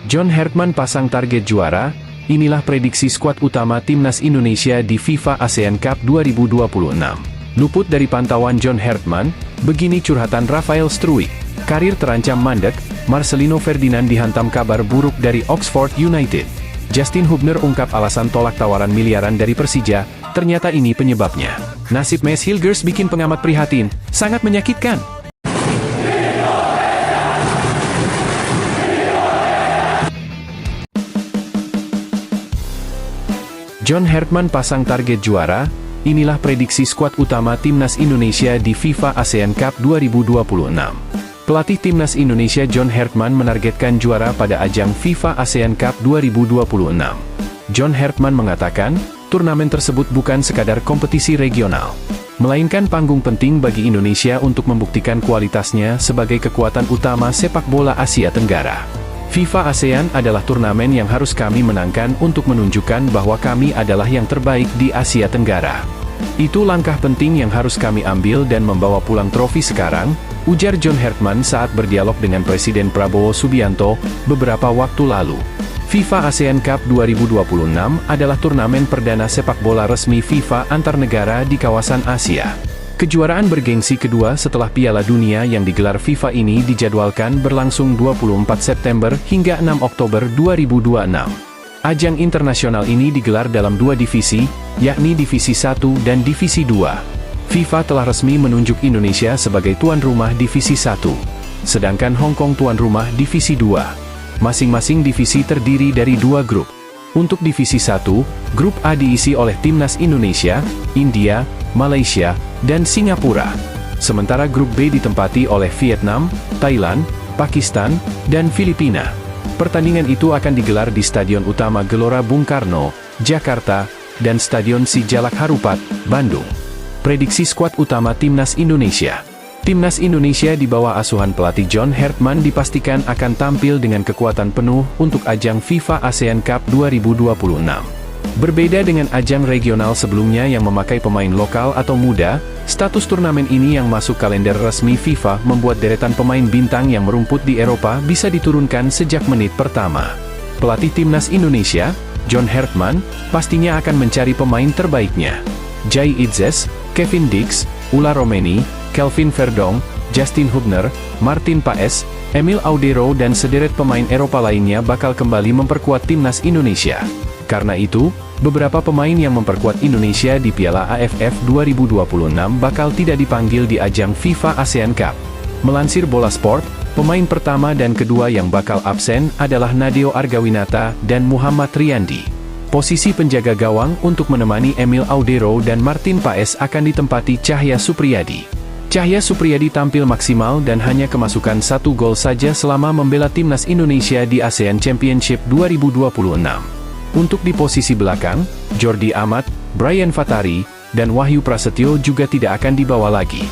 John Hertman pasang target juara. Inilah prediksi skuad utama timnas Indonesia di FIFA ASEAN Cup 2026. Luput dari pantauan John Hertman, begini curhatan Rafael Struijk. Karir terancam mandek, Marcelino Ferdinand dihantam kabar buruk dari Oxford United. Justin Hubner ungkap alasan tolak tawaran miliaran dari Persija, ternyata ini penyebabnya. Nasib Maes Hilgers bikin pengamat prihatin, sangat menyakitkan. John Hertman pasang target juara. Inilah prediksi skuad utama timnas Indonesia di FIFA ASEAN Cup 2026. Pelatih timnas Indonesia John Hertman menargetkan juara pada ajang FIFA ASEAN Cup 2026. John Hertman mengatakan, turnamen tersebut bukan sekadar kompetisi regional, melainkan panggung penting bagi Indonesia untuk membuktikan kualitasnya sebagai kekuatan utama sepak bola Asia Tenggara. FIFA ASEAN adalah turnamen yang harus kami menangkan untuk menunjukkan bahwa kami adalah yang terbaik di Asia Tenggara. Itu langkah penting yang harus kami ambil dan membawa pulang trofi sekarang, ujar John Hertman saat berdialog dengan Presiden Prabowo Subianto beberapa waktu lalu. FIFA ASEAN Cup 2026 adalah turnamen perdana sepak bola resmi FIFA antar negara di kawasan Asia. Kejuaraan bergengsi kedua setelah Piala Dunia yang digelar FIFA ini dijadwalkan berlangsung 24 September hingga 6 Oktober 2026. Ajang internasional ini digelar dalam dua divisi, yakni Divisi 1 dan Divisi 2. FIFA telah resmi menunjuk Indonesia sebagai tuan rumah Divisi 1, sedangkan Hong Kong tuan rumah Divisi 2. Masing-masing divisi terdiri dari dua grup. Untuk Divisi 1, Grup A diisi oleh Timnas Indonesia, India, Malaysia, dan Singapura. Sementara Grup B ditempati oleh Vietnam, Thailand, Pakistan, dan Filipina. Pertandingan itu akan digelar di Stadion Utama Gelora Bung Karno, Jakarta, dan Stadion Sijalak Harupat, Bandung. Prediksi skuad utama Timnas Indonesia. Timnas Indonesia di bawah asuhan pelatih John Hertman dipastikan akan tampil dengan kekuatan penuh untuk ajang FIFA ASEAN Cup 2026. Berbeda dengan ajang regional sebelumnya yang memakai pemain lokal atau muda, status turnamen ini yang masuk kalender resmi FIFA membuat deretan pemain bintang yang merumput di Eropa bisa diturunkan sejak menit pertama. Pelatih Timnas Indonesia, John Hertman, pastinya akan mencari pemain terbaiknya. Jai Idzes, Kevin Dix, Ula Romeni, Kelvin Verdong, Justin Hubner, Martin Paes, Emil Audero dan sederet pemain Eropa lainnya bakal kembali memperkuat Timnas Indonesia. Karena itu, beberapa pemain yang memperkuat Indonesia di Piala AFF 2026 bakal tidak dipanggil di ajang FIFA ASEAN Cup. Melansir Bola Sport, pemain pertama dan kedua yang bakal absen adalah Nadeo Argawinata dan Muhammad Riyandi. Posisi penjaga gawang untuk menemani Emil Audero dan Martin Paes akan ditempati Cahya Supriyadi. Cahya Supriyadi tampil maksimal dan hanya kemasukan 1 gol saja selama membela Timnas Indonesia di ASEAN Championship 2026. Untuk di posisi belakang, Jordi Amat, Brian Fatari, dan Wahyu Prasetyo juga tidak akan dibawa lagi.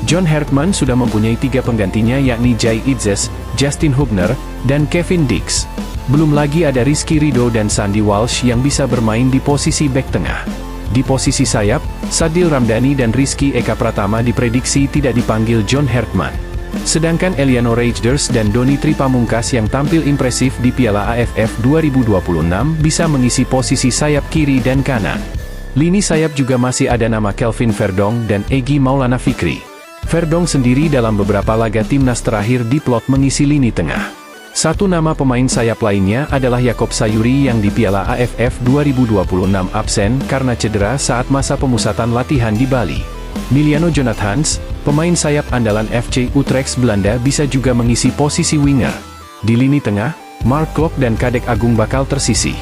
John Hertman sudah mempunyai 3 penggantinya yakni Jai Idzes, Justin Hubner, dan Kevin Dix. Belum lagi ada Rizky Ridho dan Sandy Walsh yang bisa bermain di posisi bek tengah. Di posisi sayap, Sadil Ramdhani dan Rizky Eka Pratama diprediksi tidak dipanggil John Hertman. Sedangkan Eliano Reijnders dan Doni Tripamungkas yang tampil impresif di Piala AFF 2026 bisa mengisi posisi sayap kiri dan kanan. Lini sayap juga masih ada nama Kelvin Verdong dan Egy Maulana Fikri. Verdong sendiri dalam beberapa laga timnas terakhir diplot mengisi lini tengah. Satu nama pemain sayap lainnya adalah Yakob Sayuri yang di Piala AFF 2026 absen karena cedera saat masa pemusatan latihan di Bali. Miliano Jonathans, pemain sayap andalan FC Utrecht Belanda bisa juga mengisi posisi winger. Di lini tengah, Mark Klok dan Kadek Agung bakal tersisih.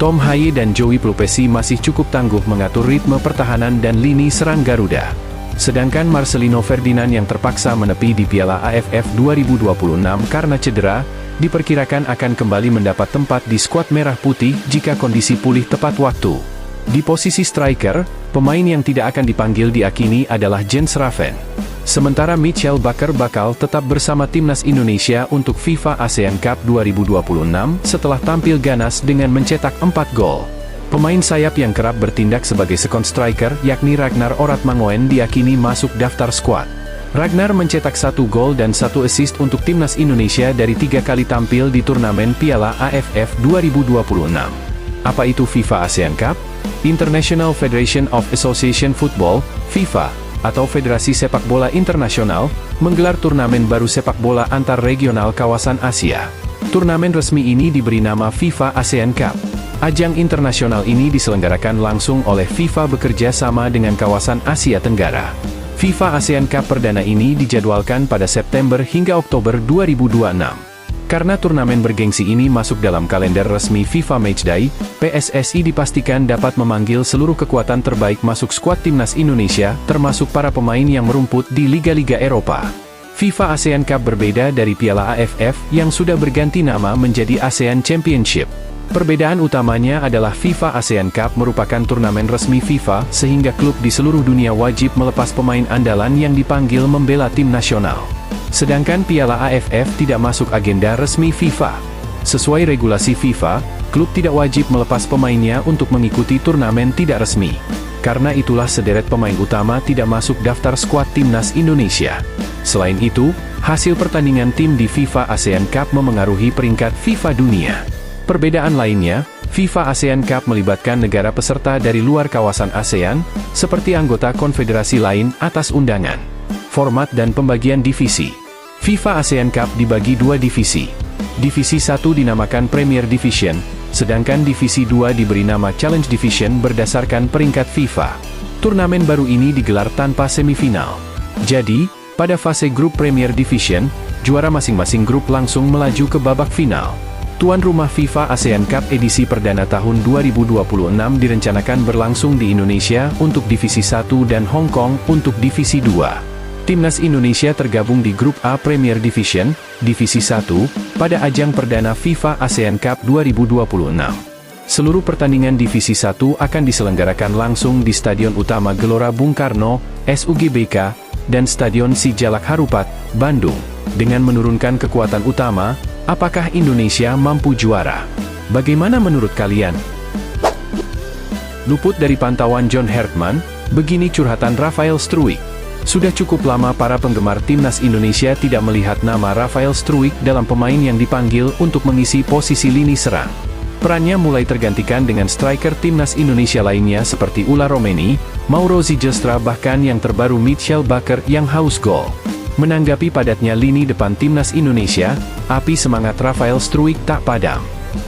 Tom Haye dan Joey Plupesi masih cukup tangguh mengatur ritme pertahanan dan lini serang Garuda. Sedangkan Marcelino Ferdinand yang terpaksa menepi di Piala AFF 2026 karena cedera, diperkirakan akan kembali mendapat tempat di skuad merah putih jika kondisi pulih tepat waktu. Di posisi striker, pemain yang tidak akan dipanggil diakini adalah Jens Raven. Sementara Michael Bakker bakal tetap bersama Timnas Indonesia untuk FIFA ASEAN Cup 2026 setelah tampil ganas dengan mencetak 4 gol. Pemain sayap yang kerap bertindak sebagai second striker yakni Ragnar Oratmangoen diyakini masuk daftar skuad. Ragnar mencetak 1 gol dan 1 assist untuk timnas Indonesia dari 3 kali tampil di turnamen Piala AFF 2026. Apa itu FIFA ASEAN Cup? International Federation of Association Football, FIFA, atau Federasi Sepak Bola Internasional, menggelar turnamen baru sepak bola antar regional kawasan Asia. Turnamen resmi ini diberi nama FIFA ASEAN Cup. Ajang internasional ini diselenggarakan langsung oleh FIFA bekerja sama dengan kawasan Asia Tenggara. FIFA ASEAN Cup perdana ini dijadwalkan pada September hingga Oktober 2026. Karena turnamen bergengsi ini masuk dalam kalender resmi FIFA Matchday, PSSI dipastikan dapat memanggil seluruh kekuatan terbaik masuk skuad timnas Indonesia, termasuk para pemain yang merumput di liga-liga Eropa. FIFA ASEAN Cup berbeda dari Piala AFF yang sudah berganti nama menjadi ASEAN Championship. Perbedaan utamanya adalah FIFA ASEAN Cup merupakan turnamen resmi FIFA, sehingga klub di seluruh dunia wajib melepas pemain andalan yang dipanggil membela tim nasional. Sedangkan Piala AFF tidak masuk agenda resmi FIFA. Sesuai regulasi FIFA, klub tidak wajib melepas pemainnya untuk mengikuti turnamen tidak resmi. Karena itulah sederet pemain utama tidak masuk daftar skuad timnas Indonesia. Selain itu, hasil pertandingan tim di FIFA ASEAN Cup memengaruhi peringkat FIFA dunia. Perbedaan lainnya, FIFA ASEAN Cup melibatkan negara peserta dari luar kawasan ASEAN, seperti anggota konfederasi lain atas undangan. Format dan pembagian divisi. FIFA ASEAN Cup dibagi 2 divisi. Divisi 1 dinamakan Premier Division, sedangkan Divisi 2 diberi nama Challenge Division berdasarkan peringkat FIFA. Turnamen baru ini digelar tanpa semifinal. Jadi, pada fase grup Premier Division, juara masing-masing grup langsung melaju ke babak final. Tuan rumah FIFA ASEAN Cup edisi perdana tahun 2026 direncanakan berlangsung di Indonesia untuk Divisi 1 dan Hong Kong untuk Divisi 2. Timnas Indonesia tergabung di grup A Premier Division, Divisi 1, pada ajang perdana FIFA ASEAN Cup 2026. Seluruh pertandingan Divisi 1 akan diselenggarakan langsung di Stadion Utama Gelora Bung Karno, SUGBK, dan Stadion Sijalak Harupat, Bandung. Dengan menurunkan kekuatan utama, apakah Indonesia mampu juara? Bagaimana menurut kalian? Luput dari pantauan John Hertman, begini curhatan Rafael Struijk. Sudah cukup lama para penggemar timnas Indonesia tidak melihat nama Rafael Struijk dalam pemain yang dipanggil untuk mengisi posisi lini serang. Perannya mulai tergantikan dengan striker timnas Indonesia lainnya seperti Ulla Romeni, Mauro Zijlstra, bahkan yang terbaru Mitchell Bakker yang haus gol. Menanggapi padatnya lini depan timnas Indonesia, api semangat Rafael Struijk tak padam.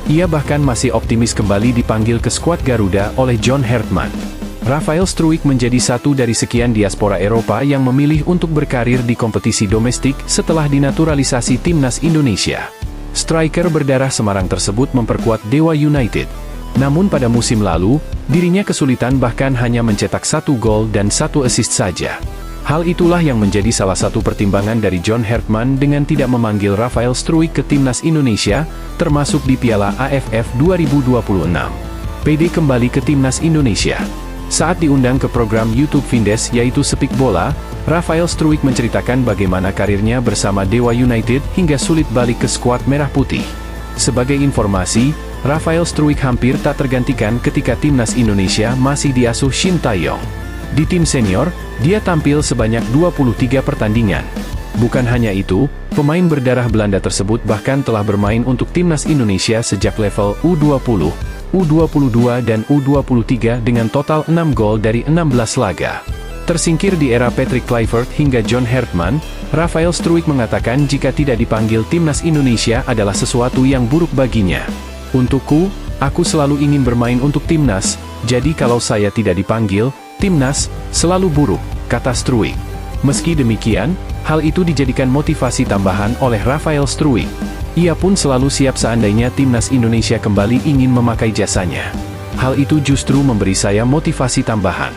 Ia bahkan masih optimis kembali dipanggil ke skuad Garuda oleh John Hertman. Rafael Struijk menjadi satu dari sekian diaspora Eropa yang memilih untuk berkarir di kompetisi domestik setelah dinaturalisasi timnas Indonesia. Striker berdarah Semarang tersebut memperkuat Dewa United. Namun pada musim lalu, dirinya kesulitan bahkan hanya mencetak 1 gol dan 1 assist saja. Hal itulah yang menjadi salah satu pertimbangan dari John Hertman dengan tidak memanggil Rafael Struijk ke timnas Indonesia, termasuk di Piala AFF 2026. PD kembali ke timnas Indonesia. Saat diundang ke program YouTube Vindes yaitu Sepik Bola, Rafael Struijk menceritakan bagaimana karirnya bersama Dewa United hingga sulit balik ke skuad Merah Putih. Sebagai informasi, Rafael Struijk hampir tak tergantikan ketika timnas Indonesia masih diasuh Shin Tae-yong. Di tim senior, dia tampil sebanyak 23 pertandingan. Bukan hanya itu, pemain berdarah Belanda tersebut bahkan telah bermain untuk timnas Indonesia sejak level U20, U22 dan U23 dengan total 6 gol dari 16 laga. Tersingkir di era Patrick Kluivert hingga John Hertman, Rafael Struijk mengatakan jika tidak dipanggil timnas Indonesia adalah sesuatu yang buruk baginya. Untukku, aku selalu ingin bermain untuk timnas, jadi kalau saya tidak dipanggil, timnas selalu buruk, kata Struijk. Meski demikian, hal itu dijadikan motivasi tambahan oleh Rafael Struijk. Ia pun selalu siap seandainya timnas Indonesia kembali ingin memakai jasanya. Hal itu justru memberi saya motivasi tambahan.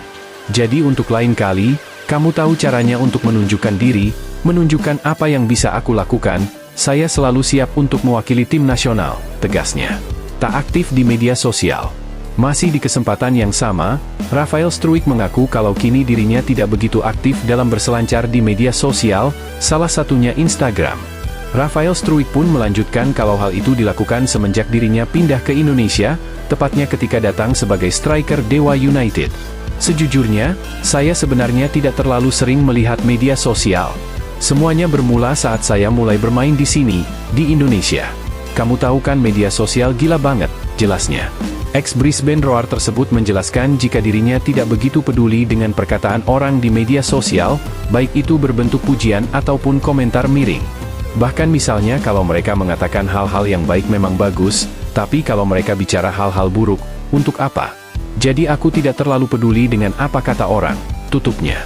Jadi untuk lain kali, kamu tahu caranya untuk menunjukkan diri, menunjukkan apa yang bisa aku lakukan, saya selalu siap untuk mewakili tim nasional, tegasnya. Tak aktif di media sosial. Masih di kesempatan yang sama, Rafael Struijk mengaku kalau kini dirinya tidak begitu aktif dalam berselancar di media sosial, salah satunya Instagram. Rafael Struijk pun melanjutkan kalau hal itu dilakukan semenjak dirinya pindah ke Indonesia, tepatnya ketika datang sebagai striker Dewa United. Sejujurnya, saya sebenarnya tidak terlalu sering melihat media sosial. Semuanya bermula saat saya mulai bermain di sini, di Indonesia. Kamu tahu kan media sosial gila banget, jelasnya. Ex-Brisbane Roar tersebut menjelaskan jika dirinya tidak begitu peduli dengan perkataan orang di media sosial, baik itu berbentuk pujian ataupun komentar miring. Bahkan misalnya kalau mereka mengatakan hal-hal yang baik memang bagus, tapi kalau mereka bicara hal-hal buruk, untuk apa? Jadi aku tidak terlalu peduli dengan apa kata orang, tutupnya.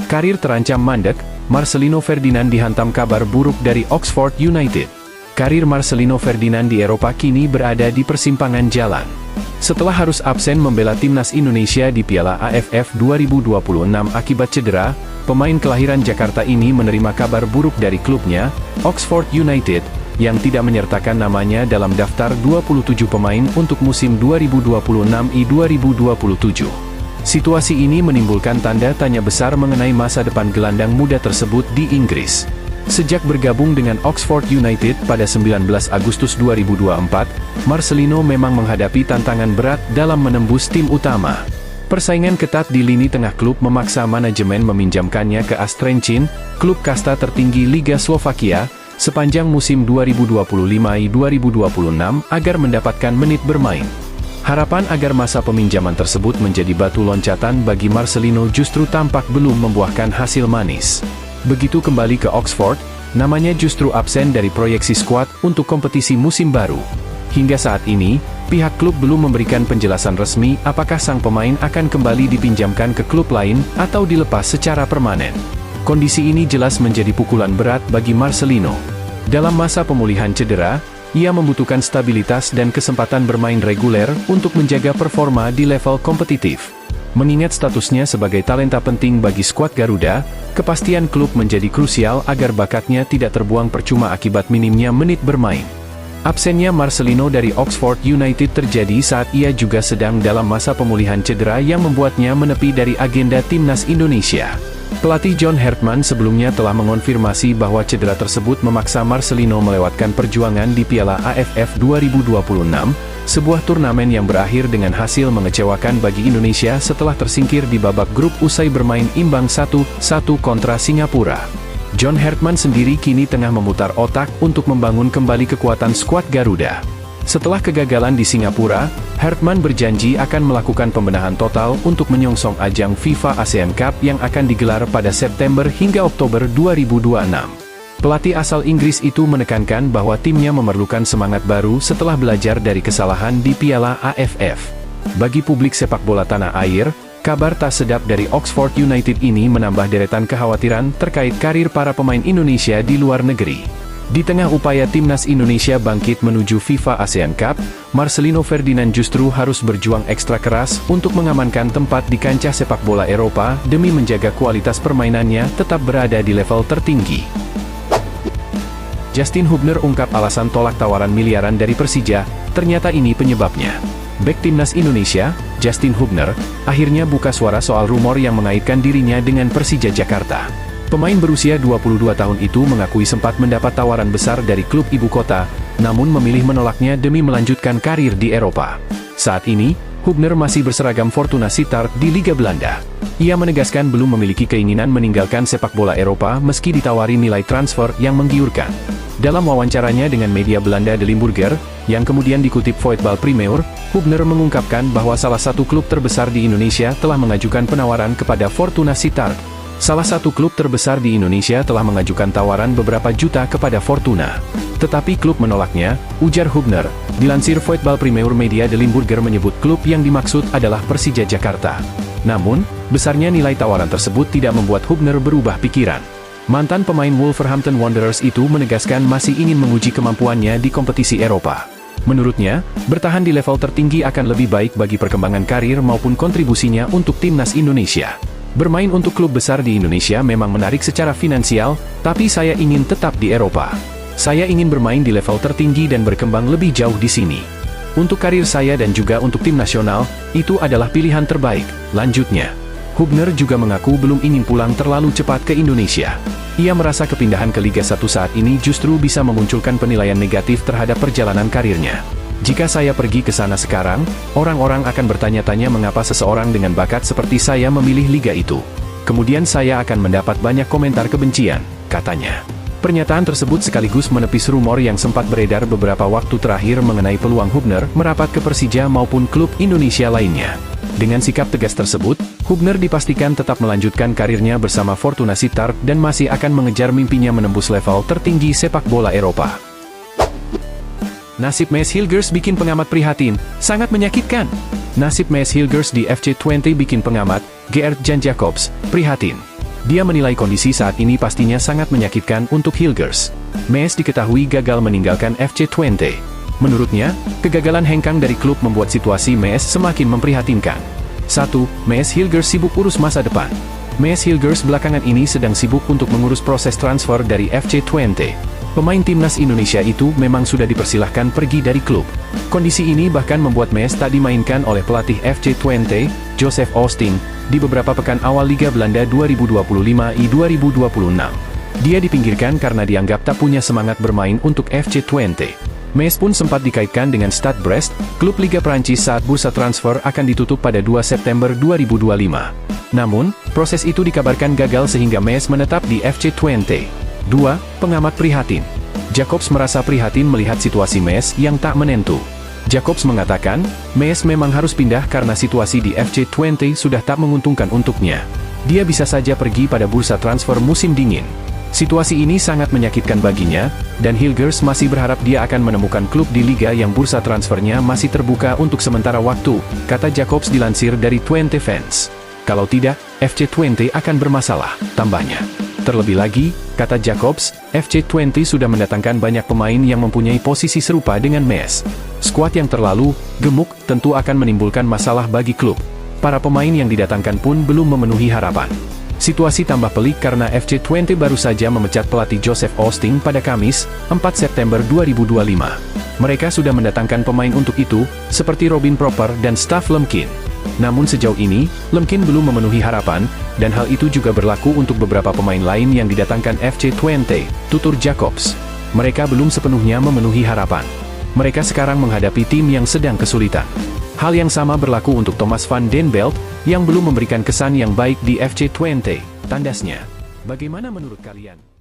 Karir terancam mandek, Marcelino Ferdinand dihantam kabar buruk dari Oxford United. Karir Marcelino Ferdinand di Eropa kini berada di persimpangan jalan. Setelah harus absen membela timnas Indonesia di Piala AFF 2026 akibat cedera, pemain kelahiran Jakarta ini menerima kabar buruk dari klubnya, Oxford United, yang tidak menyertakan namanya dalam daftar 27 pemain untuk musim 2026 I-2027. Situasi ini menimbulkan tanda tanya besar mengenai masa depan gelandang muda tersebut di Inggris. Sejak bergabung dengan Oxford United pada 19 Agustus 2024, Marcelino memang menghadapi tantangan berat dalam menembus tim utama. Persaingan ketat di lini tengah klub memaksa manajemen meminjamkannya ke Astrencin, klub kasta tertinggi Liga Slovakia, sepanjang musim 2025-2026 agar mendapatkan menit bermain. Harapan agar masa peminjaman tersebut menjadi batu loncatan bagi Marcelino justru tampak belum membuahkan hasil manis. Begitu kembali ke Oxford, namanya justru absen dari proyeksi skuad untuk kompetisi musim baru. Hingga saat ini, pihak klub belum memberikan penjelasan resmi apakah sang pemain akan kembali dipinjamkan ke klub lain atau dilepas secara permanen. Kondisi ini jelas menjadi pukulan berat bagi Marcelino. Dalam masa pemulihan cedera, ia membutuhkan stabilitas dan kesempatan bermain reguler untuk menjaga performa di level kompetitif. Mengingat statusnya sebagai talenta penting bagi skuad Garuda, kepastian klub menjadi krusial agar bakatnya tidak terbuang percuma akibat minimnya menit bermain. Absennya Marcelino dari Oxford United terjadi saat ia juga sedang dalam masa pemulihan cedera yang membuatnya menepi dari agenda timnas Indonesia. Pelatih John Hartman sebelumnya telah mengonfirmasi bahwa cedera tersebut memaksa Marcelino melewatkan perjuangan di Piala AFF 2026, sebuah turnamen yang berakhir dengan hasil mengecewakan bagi Indonesia setelah tersingkir di babak grup usai bermain imbang 1-1 kontra Singapura. John Hartman sendiri kini tengah memutar otak untuk membangun kembali kekuatan skuad Garuda. Setelah kegagalan di Singapura, Hartman berjanji akan melakukan pembenahan total untuk menyongsong ajang FIFA ASEAN Cup yang akan digelar pada September hingga Oktober 2026. Pelatih asal Inggris itu menekankan bahwa timnya memerlukan semangat baru setelah belajar dari kesalahan di Piala AFF. Bagi publik sepak bola tanah air, kabar tak sedap dari Oxford United ini menambah deretan kekhawatiran terkait karir para pemain Indonesia di luar negeri. Di tengah upaya timnas Indonesia bangkit menuju FIFA ASEAN Cup, Marcelino Ferdinand justru harus berjuang ekstra keras untuk mengamankan tempat di kancah sepak bola Eropa demi menjaga kualitas permainannya tetap berada di level tertinggi. Justin Hubner ungkap alasan tolak tawaran miliaran dari Persija, ternyata ini penyebabnya. Bek timnas Indonesia, Justin Hubner, akhirnya buka suara soal rumor yang mengaitkan dirinya dengan Persija Jakarta. Pemain berusia 22 tahun itu mengakui sempat mendapat tawaran besar dari klub ibu kota, namun memilih menolaknya demi melanjutkan karir di Eropa. Saat ini, Hubner masih berseragam Fortuna Sittard di Liga Belanda. Ia menegaskan belum memiliki keinginan meninggalkan sepak bola Eropa meski ditawari nilai transfer yang menggiurkan. Dalam wawancaranya dengan media Belanda De Limburger, yang kemudian dikutip Voetbal Primeur, Hubner mengungkapkan bahwa salah satu klub terbesar di Indonesia telah mengajukan penawaran kepada Fortuna Sittard. Salah satu klub terbesar di Indonesia telah mengajukan tawaran beberapa juta kepada Fortuna. Tetapi klub menolaknya, ujar Hubner. Dilansir Voetbal Primeur media De Limburger menyebut klub yang dimaksud adalah Persija Jakarta. Namun, besarnya nilai tawaran tersebut tidak membuat Hubner berubah pikiran. Mantan pemain Wolverhampton Wanderers itu menegaskan masih ingin menguji kemampuannya di kompetisi Eropa. Menurutnya, bertahan di level tertinggi akan lebih baik bagi perkembangan karir maupun kontribusinya untuk timnas Indonesia. Bermain untuk klub besar di Indonesia memang menarik secara finansial, tapi saya ingin tetap di Eropa. Saya ingin bermain di level tertinggi dan berkembang lebih jauh di sini. Untuk karir saya dan juga untuk tim nasional, itu adalah pilihan terbaik, lanjutnya. Hubner juga mengaku belum ingin pulang terlalu cepat ke Indonesia. Ia merasa kepindahan ke Liga 1 saat ini justru bisa memunculkan penilaian negatif terhadap perjalanan karirnya. Jika saya pergi ke sana sekarang, orang-orang akan bertanya-tanya mengapa seseorang dengan bakat seperti saya memilih liga itu. Kemudian saya akan mendapat banyak komentar kebencian, katanya. Pernyataan tersebut sekaligus menepis rumor yang sempat beredar beberapa waktu terakhir mengenai peluang Hubner merapat ke Persija maupun klub Indonesia lainnya. Dengan sikap tegas tersebut, Hubner dipastikan tetap melanjutkan karirnya bersama Fortuna Sittard dan masih akan mengejar mimpinya menembus level tertinggi sepak bola Eropa. Nasib Maes Hilgers bikin pengamat prihatin, sangat menyakitkan. Nasib Maes Hilgers di FC Twente bikin pengamat, Geert-Jan Jacobs, prihatin. Dia menilai kondisi saat ini pastinya sangat menyakitkan untuk Hilgers. Maes diketahui gagal meninggalkan FC Twente. Menurutnya, kegagalan hengkang dari klub membuat situasi Maes semakin memprihatinkan. 1. Maes Hilgers sibuk urus masa depan. Maes Hilgers belakangan ini sedang sibuk untuk mengurus proses transfer dari FC Twente. Pemain timnas Indonesia itu memang sudah dipersilahkan pergi dari klub. Kondisi ini bahkan membuat Maes tak dimainkan oleh pelatih FC Twente, Joseph Oosting, di beberapa pekan awal Liga Belanda 2025-2026. Dia dipinggirkan karena dianggap tak punya semangat bermain untuk FC Twente. Maes pun sempat dikaitkan dengan Stade Brest, klub Liga Prancis saat bursa transfer akan ditutup pada 2 September 2025. Namun, proses itu dikabarkan gagal sehingga Maes menetap di FC Twente. 2. Pengamat prihatin. Jacobs merasa prihatin melihat situasi Maes yang tak menentu. Jacobs mengatakan, Maes memang harus pindah karena situasi di FC Twente sudah tak menguntungkan untuknya. Dia bisa saja pergi pada bursa transfer musim dingin. Situasi ini sangat menyakitkan baginya, dan Hilgers masih berharap dia akan menemukan klub di liga yang bursa transfernya masih terbuka untuk sementara waktu, kata Jacobs dilansir dari Twente Fans. Kalau tidak, FC Twente akan bermasalah, tambahnya. Terlebih lagi, kata Jacobs, FC Twente sudah mendatangkan banyak pemain yang mempunyai posisi serupa dengan Maes. Skuad yang terlalu gemuk tentu akan menimbulkan masalah bagi klub. Para pemain yang didatangkan pun belum memenuhi harapan. Situasi tambah pelik karena FC Twente baru saja memecat pelatih Joseph Oosting pada Kamis, 4 September 2025. Mereka sudah mendatangkan pemain untuk itu, seperti Robin Proper dan Staff Lemkin. Namun sejauh ini, Lemkin belum memenuhi harapan, dan hal itu juga berlaku untuk beberapa pemain lain yang didatangkan FC Twente, tutur Jacobs. Mereka belum sepenuhnya memenuhi harapan. Mereka sekarang menghadapi tim yang sedang kesulitan. Hal yang sama berlaku untuk Thomas van den Belt, yang belum memberikan kesan yang baik di FC Twente, tandasnya. Bagaimana menurut kalian?